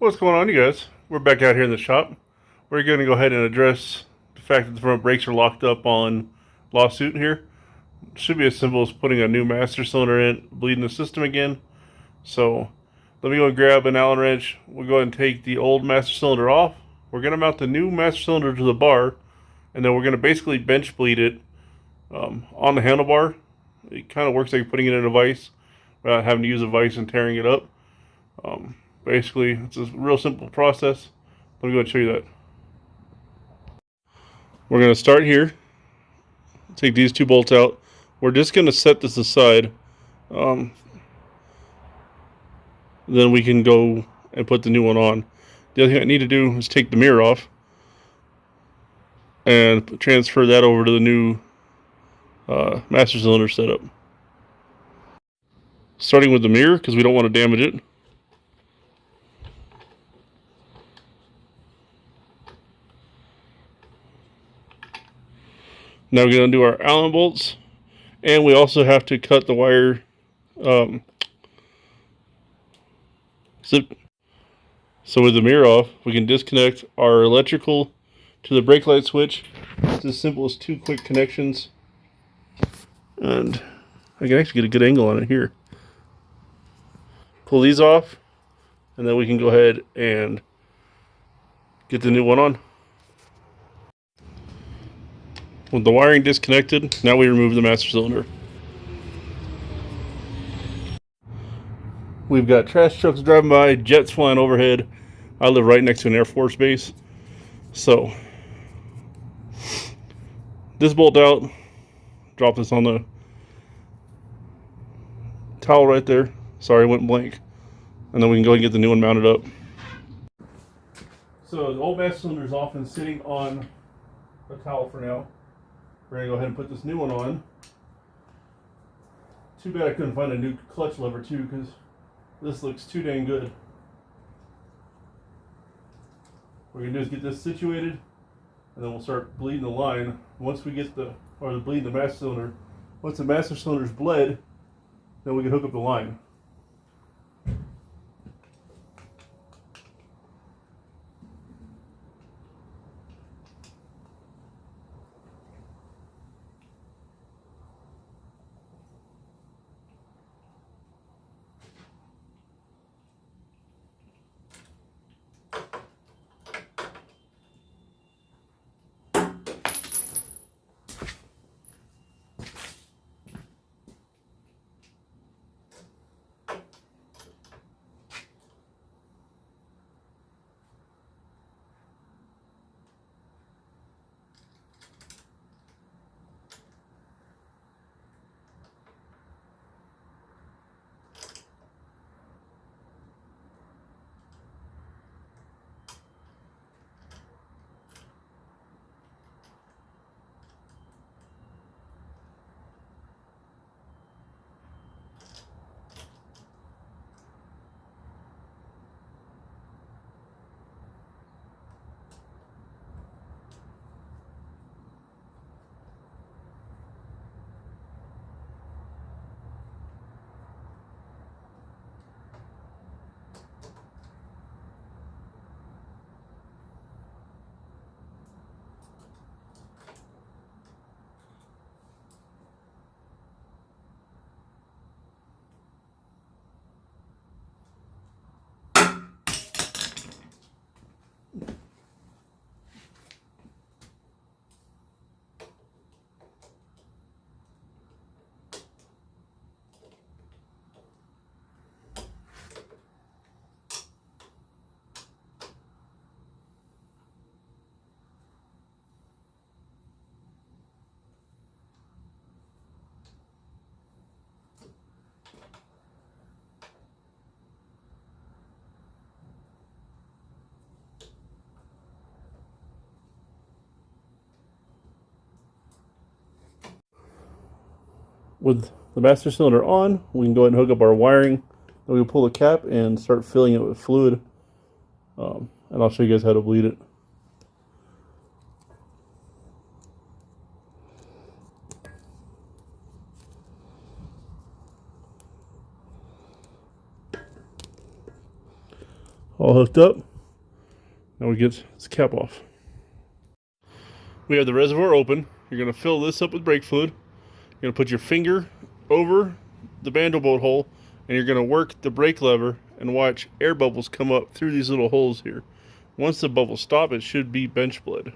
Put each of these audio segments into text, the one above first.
What's going on, you guys? We're back out here in the shop. We're going to go ahead and address the fact that the front brakes are locked up on lawsuit here. It should be as simple as putting a new master cylinder in, bleeding the system again. So let me go and grab an Allen wrench. We'll go ahead and take the old master cylinder off. We're going to mount the new master cylinder to the bar, and then we're going to basically bench bleed it on the handlebar. It kind of works like putting it in a vise without having to use a vise and tearing it up. Basically, it's a real simple process. Let me go and show you that. We're going to start here. Take these two bolts out. We're just going to set this aside. Then we can go and put the new one on. The other thing I need to do is take the mirror off and transfer that over to the new master cylinder setup. Starting with the mirror because we don't want to damage it. Now we're going to do our Allen bolts, and we also have to cut the wire zip. So with the mirror off, we can disconnect our electrical to the brake light switch. It's as simple as two quick connections, and I can actually get a good angle on it here. Pull these off, and then we can go ahead and get the new one on. With the wiring disconnected, now we remove the master cylinder. We've got trash trucks driving by, jets flying overhead. I live right next to an Air Force base. So, this bolt out, drop this on the towel right there. Sorry, it went blank. And then we can go and get the new one mounted up. So the old master cylinder is off and sitting on a towel for now. We're going to go ahead and put this new one on. Too bad I couldn't find a new clutch lever too, because this looks too dang good. What we're going to do is get this situated, and then we'll start bleeding the line. Once we get bleeding the master cylinder, once the master cylinder is bled, then we can hook up the line. With the master cylinder on, we can go ahead and hook up our wiring. Then we can pull the cap and start filling it with fluid. And I'll show you guys how to bleed it. all hooked up. Now we get this cap off. We have the reservoir open. You're going to fill this up with brake fluid. You're going to put your finger over the Vanderbilt hole, and you're going to work the brake lever and watch air bubbles come up through these little holes here. Once the bubbles stop, it should be bench bled.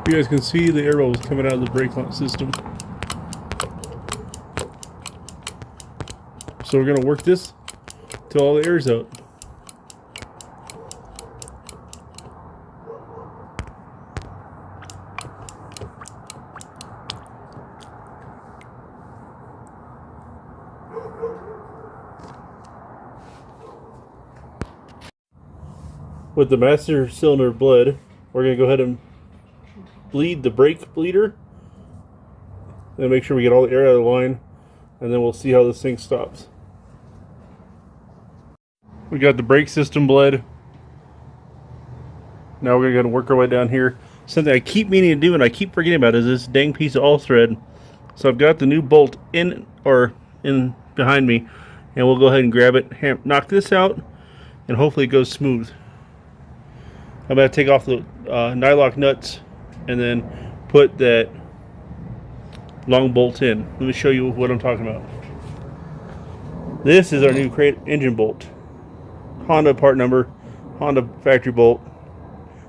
You guys can see the air bubbles coming out of the brake system. So we're going to work this till all the air's out. With the master cylinder bled, we're going to go ahead and bleed the brake bleeder and make sure we get all the air out of the line, and then we'll see how this thing stops. We got the brake system bled. Now we're going to work our way down here. Something I keep meaning to do and I keep forgetting about is this dang piece of all thread. So I've got the new bolt in behind me, and we'll go ahead and grab it, knock this out, and hopefully it goes smooth. I'm going to take off the nylock nuts and then put that long bolt in. Let me show you what I'm talking about. This is our new engine bolt. Honda part number, Honda factory bolt.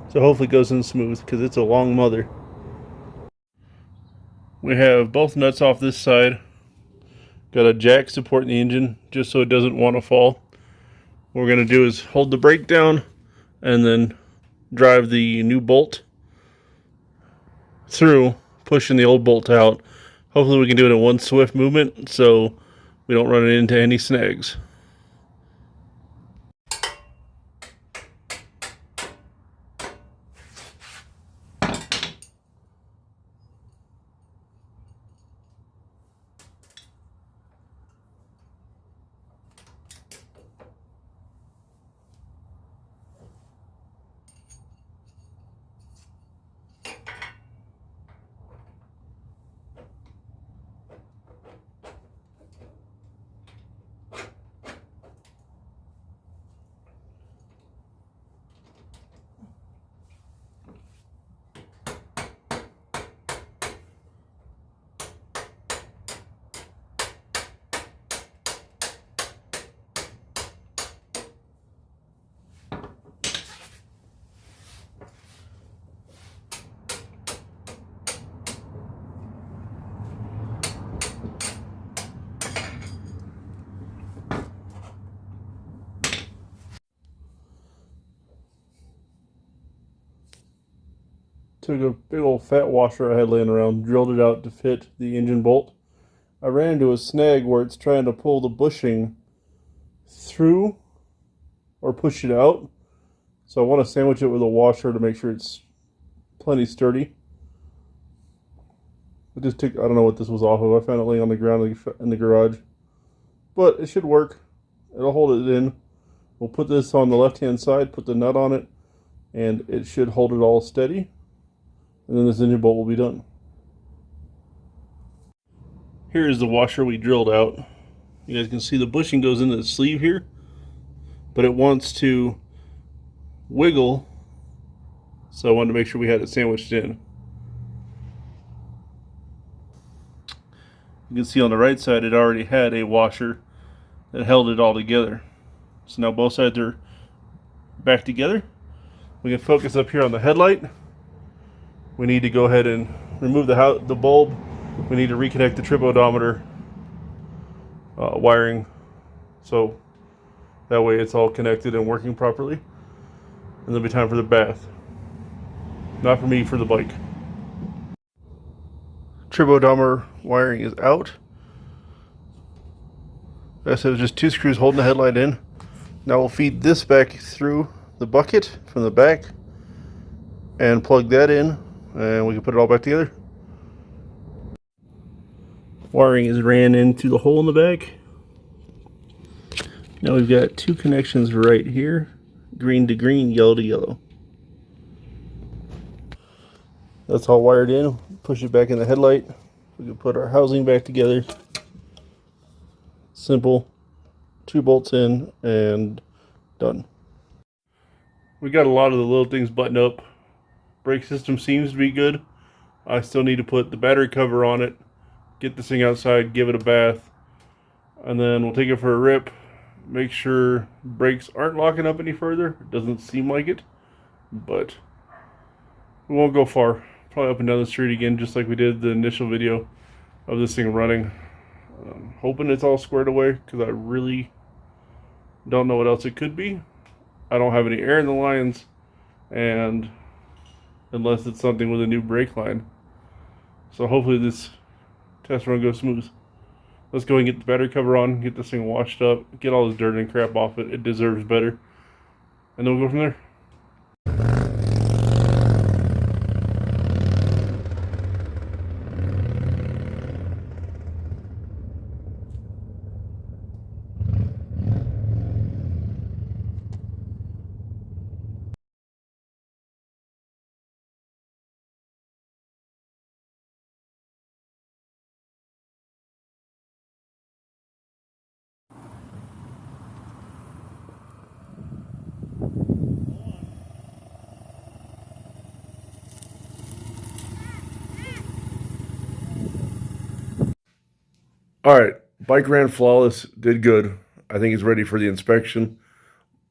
So hopefully it goes in smooth because it's a long mother. We have both nuts off this side. Got a jack supporting the engine just so it doesn't want to fall. What we're going to do is hold the brake down and then drive the new bolt through, pushing the old bolt out. Hopefully we can do it in one swift movement so we don't run into any snags. Took a big old fat washer I had laying around, drilled it out to fit the engine bolt. I ran into a snag where it's trying to pull the bushing through or push it out. So I want to sandwich it with a washer to make sure it's plenty sturdy. I don't know what this was off of. I found it laying on the ground in the garage. But it should work. It'll hold it in. We'll put this on the left-hand side, put the nut on it, and it should hold it all steady. And then this engine bolt will be done. Here is the washer we drilled out. You guys can see the bushing goes into the sleeve here, but it wants to wiggle, so I wanted to make sure we had it sandwiched in. You can see on the right side it already had a washer that held it all together. So now both sides are back together. We can focus up here on the headlight. We need to go ahead and remove the bulb. We need to reconnect the trip odometer wiring, so that way it's all connected and working properly. And there'll be time for the bath. Not for me, for the bike. Trip odometer wiring is out. Like I said, it's just 2 screws holding the headlight in. Now we'll feed this back through the bucket from the back and plug that in, and we can put it all back together. Wiring is ran into the hole in the back. Now we've got two connections right here, green to green, yellow to yellow. That's all wired in. Push it back in the headlight. We can put our housing back together. Simple. 2 bolts in and done. We got a lot of the little things buttoned up. Brake system seems to be good. I still need to put the battery cover on it, get this thing outside, give it a bath, and then we'll take it for a rip. Make sure brakes aren't locking up any further. It doesn't seem like it, but we won't go far. Probably up and down the street again, just like we did the initial video of this thing running. Hoping it's all squared away, because I really don't know what else it could be. I don't have any air in the lines, and unless it's something with a new brake line. So hopefully this test run goes smooth. Let's go and get the battery cover on, get this thing washed up, get all this dirt and crap off it. It deserves better. And then we'll go from there. All right, bike ran flawless, did good. I think it's ready for the inspection.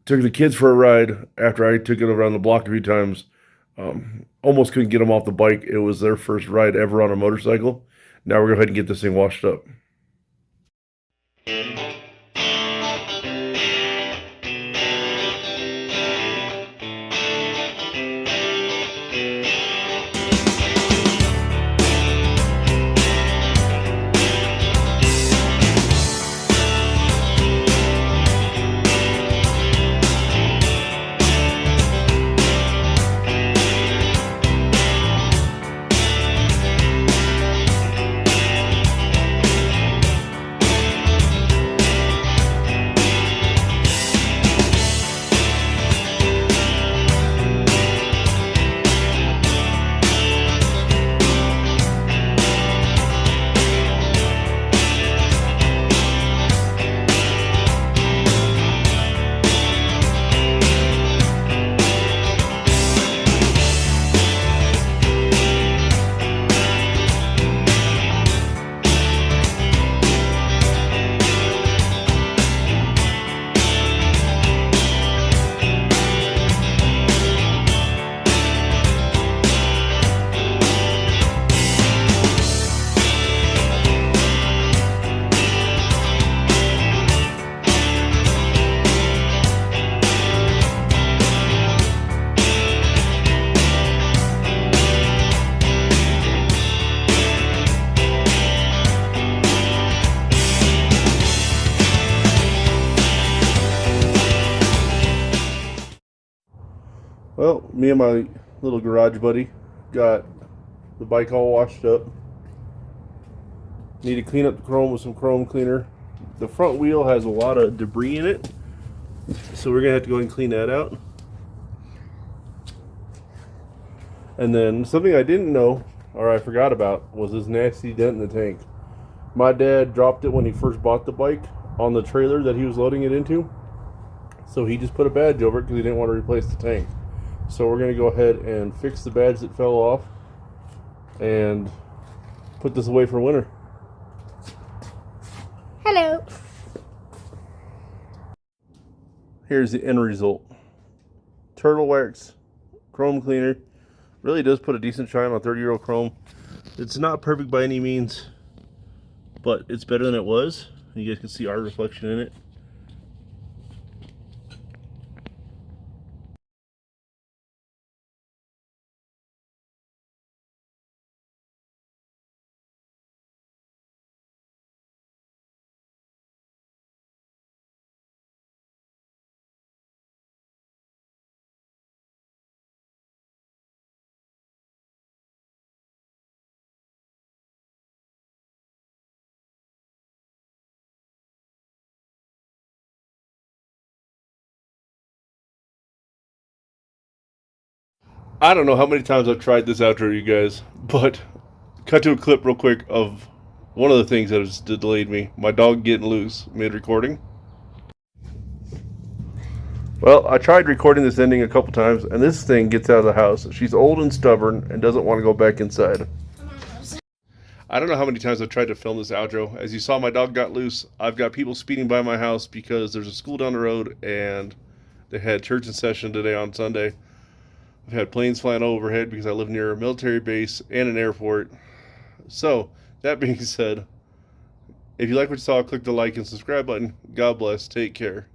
Took the kids for a ride after I took it around the block a few times. Almost couldn't get them off the bike. It was their first ride ever on a motorcycle. Now we're going to go ahead and get this thing washed up. Well, me and my little garage buddy got the bike all washed up. Need to clean up the chrome with some chrome cleaner. The front wheel has a lot of debris in it, so we're gonna have to go and clean that out. And then something I didn't know, or I forgot about, was this nasty dent in the tank. My dad dropped it when he first bought the bike on the trailer that he was loading it into, so he just put a badge over it because he didn't want to replace the tank. So we're going to go ahead and fix the badge that fell off and put this away for winter. Hello. Here's the end result. Turtle Wax chrome cleaner. Really does put a decent shine on 30-year-old chrome. It's not perfect by any means, but it's better than it was. You guys can see our reflection in it. I don't know how many times I've tried this outro, you guys, but cut to a clip real quick of one of the things that has delayed me. My dog getting loose mid-recording. Well, I tried recording this ending a couple times, and this thing gets out of the house. She's old and stubborn and doesn't want to go back inside. I don't know how many times I've tried to film this outro. As you saw, my dog got loose. I've got people speeding by my house because there's a school down the road, and they had church in session today on Sunday. I've had planes flying overhead because I live near a military base and an airport. So, that being said, if you like what you saw, click the like and subscribe button. God bless. Take care.